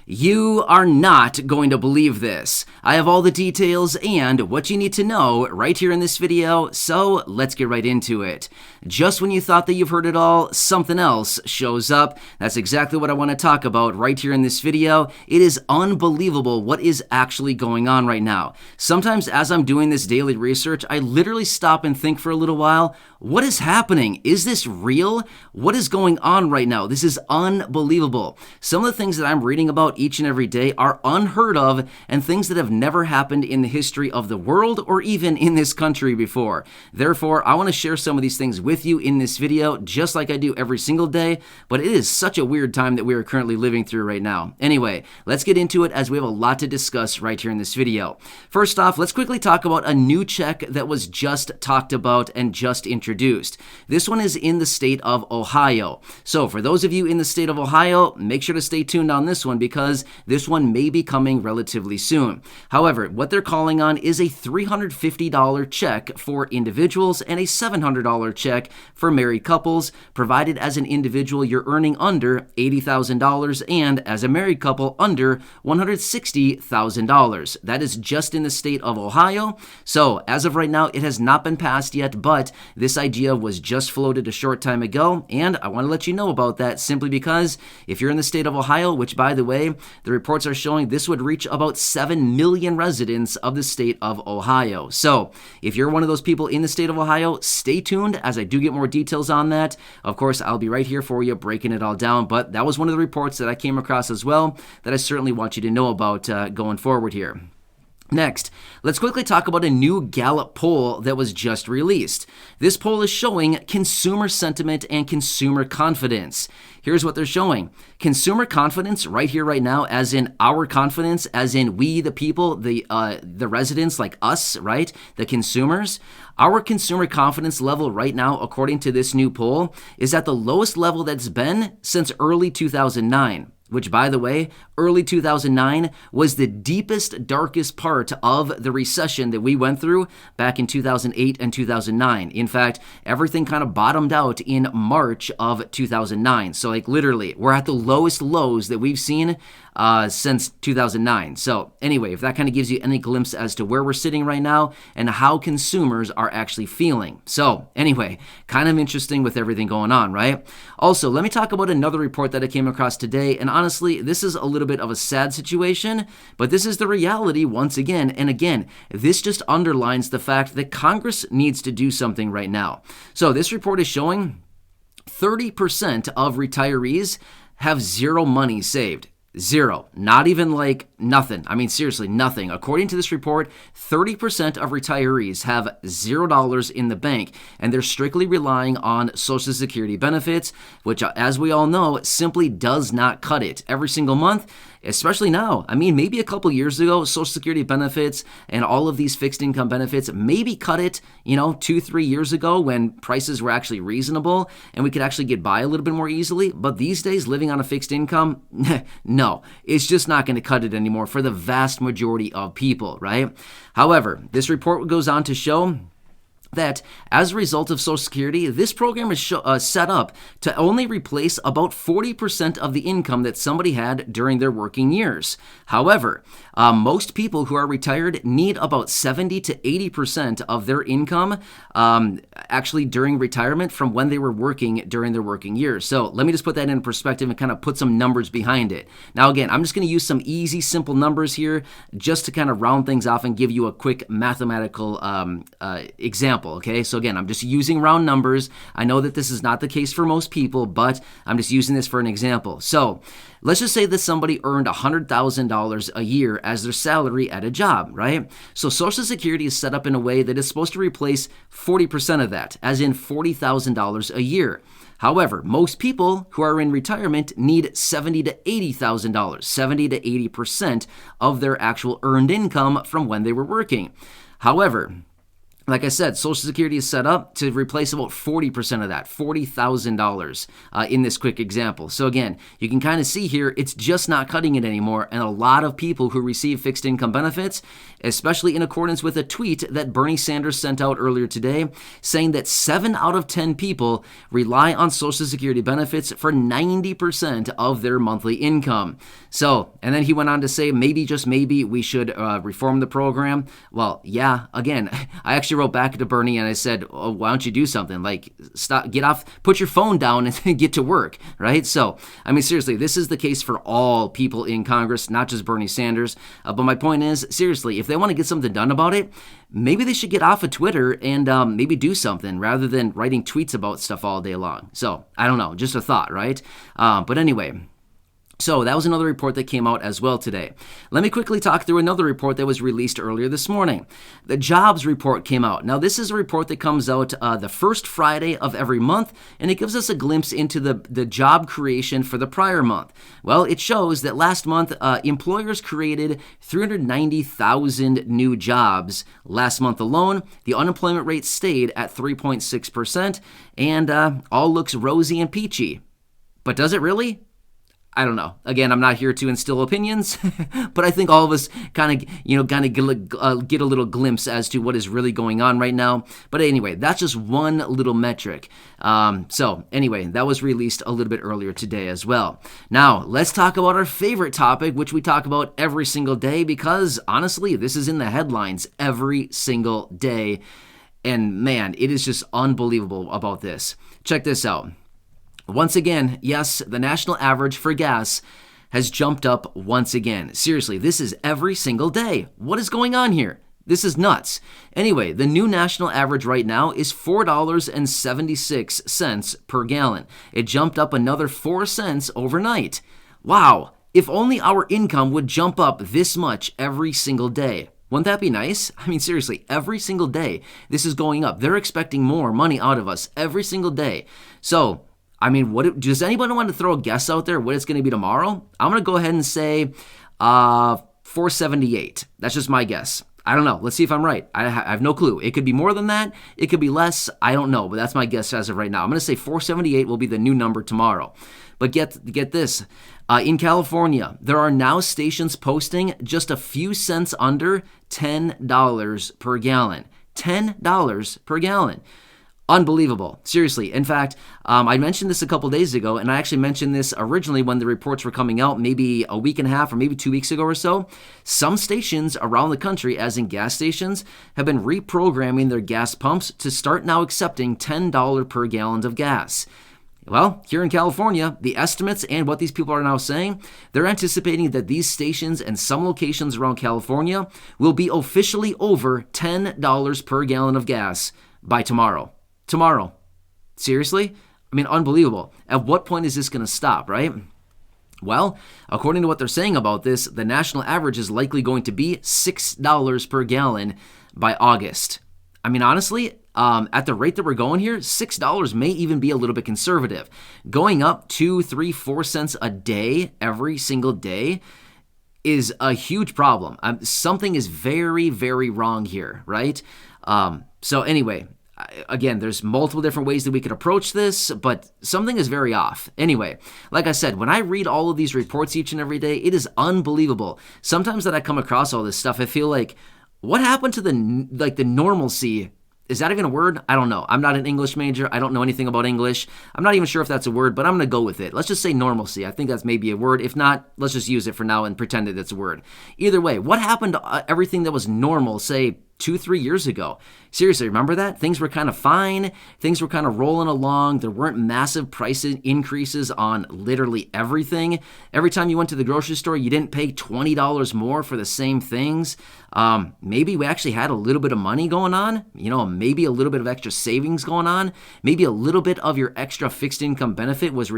You are not going to believe this. I have all the details and what you need to know right here in this video, so let's get right into it. Just when you thought that you've heard it all, something else shows up. That's exactly what I want to talk about right here in this video. It is unbelievable what is actually going on right now. Sometimes as I'm doing this daily research, I literally stop and think for a little while, what is happening? Is this real? What is going on right now? This is unbelievable. Some of the things that I'm reading about each and every day are unheard of and things that have never happened in the history of the world or even in this country before. Therefore, I want to share some of these things with you in this video, just like I do every single day, but it is such a weird time that we are currently living through right now. Anyway, let's get into it as we have a lot to discuss right here in this video. First off, let's quickly talk about a new check that was just talked about and just introduced. This one is in the state of Ohio. So for those of you in the state of Ohio, make sure to stay tuned on this one because this one may be coming relatively soon. However, what they're calling on is a $350 check for individuals and a $700 check for married couples, provided as an individual you're earning under $80,000 and as a married couple under $160,000. That is just in the state of Ohio. So as of right now, it has not been passed yet, but this idea was just floated a short time ago, and I want to let you know about that simply because if you're in the state of Ohio, which by the way, the reports are showing this would reach about 7 million residents of the state of Ohio. So if you're one of those people in the state of Ohio, stay tuned as I do get more details on that. Of course, I'll be right here for you breaking it all down, but that was one of the reports that I came across as well that I certainly want you to know about going forward here. Next, let's quickly talk about a new Gallup poll that was just released. This poll is showing consumer sentiment and consumer confidence. Here's what they're showing. Consumer confidence right here, right now, as in our confidence, as in we, the people, the residents like us, right? The consumers. Our consumer confidence level right now, according to this new poll, is at the lowest level that's been since early 2009. Which, by the way, early 2009 was the deepest, darkest part of the recession that we went through back in 2008 and 2009. In fact, everything kind of bottomed out in March of 2009. So, like, literally, we're at the lowest lows that we've seen since 2009. So, anyway, if that kind of gives you any glimpse as to where we're sitting right now and how consumers are actually feeling. So, anyway, kind of interesting with everything going on, right? Also, let me talk about another report that I came across today, and honestly, this is a little bit of a sad situation, but this is the reality once again. And again, this just underlines the fact that Congress needs to do something right now. So this report is showing 30% of retirees have zero money saved. Zero. Not even like nothing. I mean, seriously, nothing. According to this report, 30% of retirees have $0 in the bank, and they're strictly relying on Social Security benefits, which, as we all know, simply does not cut it. Every single month, especially now. I mean, maybe a couple years ago, Social Security benefits and all of these fixed income benefits maybe cut it, 2-3 years ago when prices were actually reasonable and we could actually get by a little bit more easily. But these days, living on a fixed income, no, it's just not going to cut it anymore for the vast majority of people, right? However, this report goes on to show that as a result of Social Security, this program is set up to only replace about 40% of the income that somebody had during their working years. However, most people who are retired need about 70 to 80% of their income actually during retirement from when they were working during their working years. So let me just put that in perspective and kind of put some numbers behind it. Now, again, I'm just going to use some easy, simple numbers here just to kind of round things off and give you a quick mathematical example. Okay, so again, I'm just using round numbers. I know that this is not the case for most people, but I'm just using this for an example. So let's just say that somebody earned $100,000 a year as their salary at a job, right? So Social Security is set up in a way that it's supposed to replace 40% of that, as in $40,000 a year. However, most people who are in retirement need $70,000 to $80,000, 70 to 80% of their actual earned income from when they were working. However, Like I said, Social Security is set up to replace about 40% of that, $40,000 in this quick example. So again, you can kind of see here, it's just not cutting it anymore. And a lot of people who receive fixed income benefits, especially in accordance with a tweet that Bernie Sanders sent out earlier today, saying that 7 out of 10 people rely on Social Security benefits for 90% of their monthly income. So, and then he went on to say, maybe, just maybe, we should reform the program. Well, yeah, again, I actually wrote back to Bernie and I said, oh, why don't you do something? Like, stop, get off, put your phone down and get to work, right? So, I mean, seriously, this is the case for all people in Congress, not just Bernie Sanders. But my point is, seriously, if they want to get something done about it, maybe they should get off of Twitter and maybe do something rather than writing tweets about stuff all day long. So, I don't know, just a thought, right? But anyway. So that was another report that came out as well today. Let me quickly talk through another report that was released earlier this morning. The jobs report came out. Now, this is a report that comes out the first Friday of every month, and it gives us a glimpse into the job creation for the prior month. Well, it shows that last month, employers created 390,000 new jobs. Last month alone, the unemployment rate stayed at 3.6%, and all looks rosy and peachy. But does it really? I don't know. Again, I'm not here to instill opinions, but I think all of us kind of get a little glimpse as to what is really going on right now. But anyway, that's just one little metric. So anyway, that was released a little bit earlier today as well. Now, let's talk about our favorite topic, which we talk about every single day because, honestly, this is in the headlines every single day. And man, it is just unbelievable about this. Check this out. Once again, yes, the national average for gas has jumped up once again. Seriously, this is every single day. What is going on here? This is nuts. Anyway, the new national average right now is $4.76 per gallon. It jumped up another 4 cents overnight. Wow, if only our income would jump up this much every single day. Wouldn't that be nice? I mean, seriously, every single day this is going up. They're expecting more money out of us every single day. So, I mean, does anybody want to throw a guess out there what it's going to be tomorrow? I'm going to go ahead and say 478. That's just my guess. I don't know. Let's see if I'm right. I have no clue. It could be more than that. It could be less. I don't know, but that's my guess as of right now. I'm going to say 478 will be the new number tomorrow. But get this. In California, there are now stations posting just a few cents under $10 per gallon. $10 per gallon. Unbelievable. Seriously. In fact, I mentioned this a couple days ago, and I actually mentioned this originally when the reports were coming out, maybe a week and a half or maybe 2 weeks ago or so. Some stations around the country, as in gas stations, have been reprogramming their gas pumps to start now accepting $10 per gallon of gas. Well, here in California, the estimates and what these people are now saying, they're anticipating that these stations and some locations around California will be officially over $10 per gallon of gas by tomorrow. Tomorrow. Seriously? I mean, unbelievable. At what point is this going to stop, right? Well, according to what they're saying about this, the national average is likely going to be $6 per gallon by August. I mean, honestly, at the rate that we're going here, $6 may even be a little bit conservative. Going up 2, 3, 4 cents a day every single day is a huge problem. Something is very, very wrong here, right? So anyway, again, there's multiple different ways that we could approach this, but something is very off. Anyway, like I said, when I read all of these reports each and every day, it is unbelievable. Sometimes that I come across all this stuff, I feel like, what happened to the normalcy? Is that even a word? I don't know. I'm not an English major. I don't know anything about English. I'm not even sure if that's a word, but I'm going to go with it. Let's just say normalcy. I think that's maybe a word. If not, let's just use it for now and pretend that it's a word. Either way, what happened to everything that was normal, say, 2-3 years ago? Seriously, remember that? Things were kind of fine. Things were kind of rolling along. There weren't massive price increases on literally everything. Every time you went to the grocery store, you didn't pay $20 more for the same things. Maybe we actually had a little bit of money going on, maybe a little bit of extra savings going on. Maybe a little bit of your extra fixed income benefit was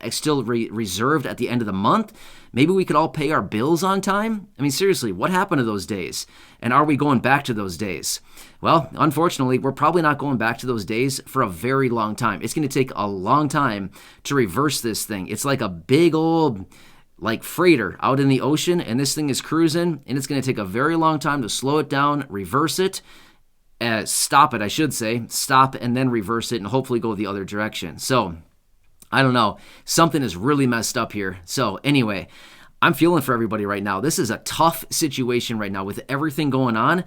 still reserved at the end of the month. Maybe we could all pay our bills on time. I mean, seriously, what happened to those days? And are we going back to those days? Well, unfortunately, we're probably not going back to those days for a very long time. It's going to take a long time to reverse this thing. It's like a big old freighter out in the ocean, and this thing is cruising, and it's going to take a very long time to slow it down, reverse it. stop it, I should say, stop and then reverse it and hopefully go the other direction. So I don't know. Something is really messed up here. So anyway, I'm feeling for everybody right now. This is a tough situation right now with everything going on.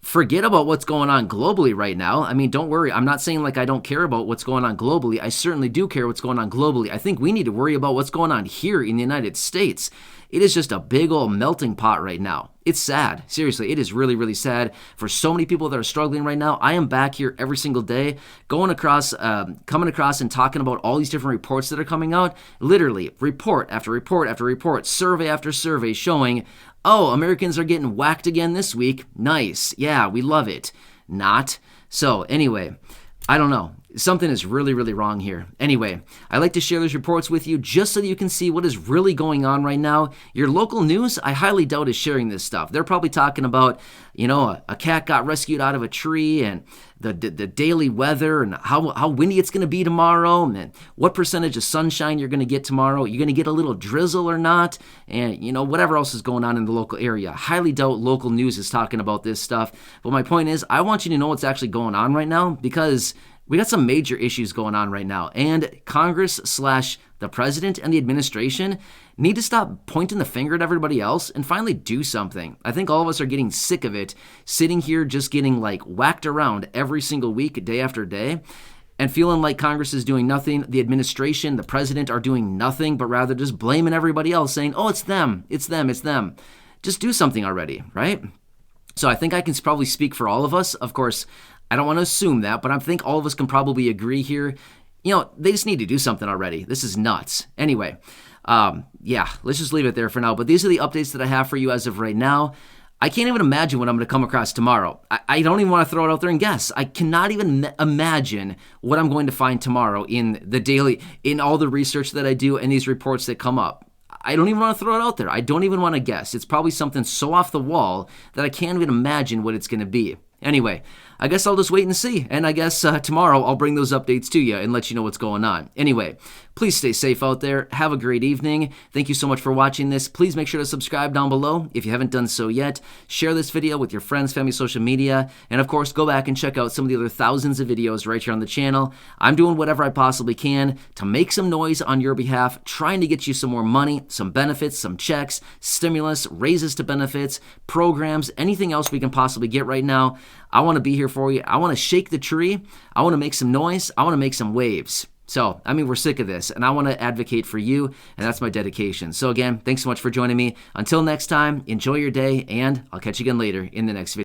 Forget about what's going on globally right now. I mean, don't worry. I'm not saying like I don't care about what's going on globally. I certainly do care what's going on globally. I think we need to worry about what's going on here in the United States. It is just a big old melting pot right now. It's sad. Seriously, it is really, really sad for so many people that are struggling right now. I am back here every single day, coming across and talking about all these different reports that are coming out. Literally, report after report after report, survey after survey showing, oh, Americans are getting whacked again this week. Nice. Yeah, we love it. Not. So anyway, I don't know. Something is really, really wrong here. Anyway, I like to share these reports with you just so that you can see what is really going on right now. Your local news, I highly doubt is sharing this stuff. They're probably talking about, a cat got rescued out of a tree and the daily weather and how windy it's going to be tomorrow and what percentage of sunshine you're going to get tomorrow. You're going to get a little drizzle or not, and whatever else is going on in the local area. Highly doubt local news is talking about this stuff. But my point is, I want you to know what's actually going on right now because we got some major issues going on right now, and Congress / the president and the administration need to stop pointing the finger at everybody else and finally do something. I think all of us are getting sick of it, sitting here just getting like whacked around every single week, day after day, and feeling like Congress is doing nothing, the administration, the president are doing nothing, but rather just blaming everybody else, saying, oh, it's them, it's them, it's them. Just do something already, right? So I think I can probably speak for all of us. Of course, I don't want to assume that, but I think all of us can probably agree here. They just need to do something already. This is nuts. Anyway, let's just leave it there for now. But these are the updates that I have for you as of right now. I can't even imagine what I'm going to come across tomorrow. I don't even want to throw it out there and guess. I cannot even imagine what I'm going to find tomorrow in all the research that I do and these reports that come up. I don't even want to throw it out there. I don't even want to guess. It's probably something so off the wall that I can't even imagine what it's going to be. Anyway, I guess I'll just wait and see. And I guess tomorrow I'll bring those updates to you and let you know what's going on. Anyway, please stay safe out there. Have a great evening. Thank you so much for watching this. Please make sure to subscribe down below if you haven't done so yet. Share this video with your friends, family, social media. And of course, go back and check out some of the other thousands of videos right here on the channel. I'm doing whatever I possibly can to make some noise on your behalf, trying to get you some more money, some benefits, some checks, stimulus, raises to benefits, programs, anything else we can possibly get right now. I want to be here for you. I want to shake the tree. I want to make some noise. I want to make some waves. So, we're sick of this, and I want to advocate for you, and that's my dedication. So again, thanks so much for joining me. Until next time, enjoy your day, and I'll catch you again later in the next video.